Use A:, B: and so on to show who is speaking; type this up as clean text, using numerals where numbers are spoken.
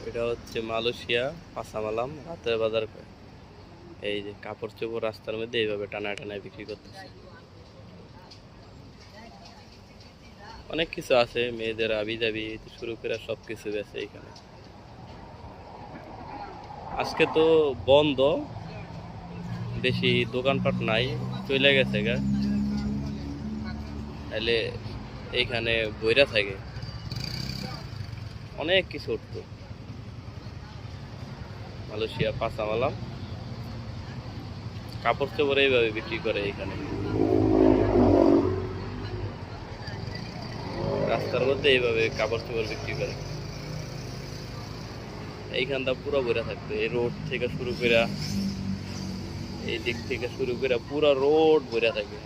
A: এটা হচ্ছে মালয়েশিয়া পাসামালাম রাতের বাজার কয়। এই যে কাপড় চোপড় রাস্তার মধ্যে এইভাবে টানায় টানায় বিক্রি করতেছে। অনেক কিছু আছে, মেয়েদের আবি যাবি শুরু করে সব কিছু বেছে এখানে। আজকে তো বন্ধ, বেশি দোকানপাট নাই, চলে গেছে গা। তাহলে এইখানে বইরা থাকে, অনেক কিছু উঠতো। মালয়েশিয়া পাসামালাম কাপড় চোপড় এইভাবে বিক্রি করে এখানে রাস্তার মধ্যে, এইভাবে কাপড় চোপড় বিক্রি করে। এইখানটা পুরো ভরে থাকতো, এই রোড থেকে শুরু করে, এই দিক থেকে শুরু করে পুরো রোড ভরে থাকবে।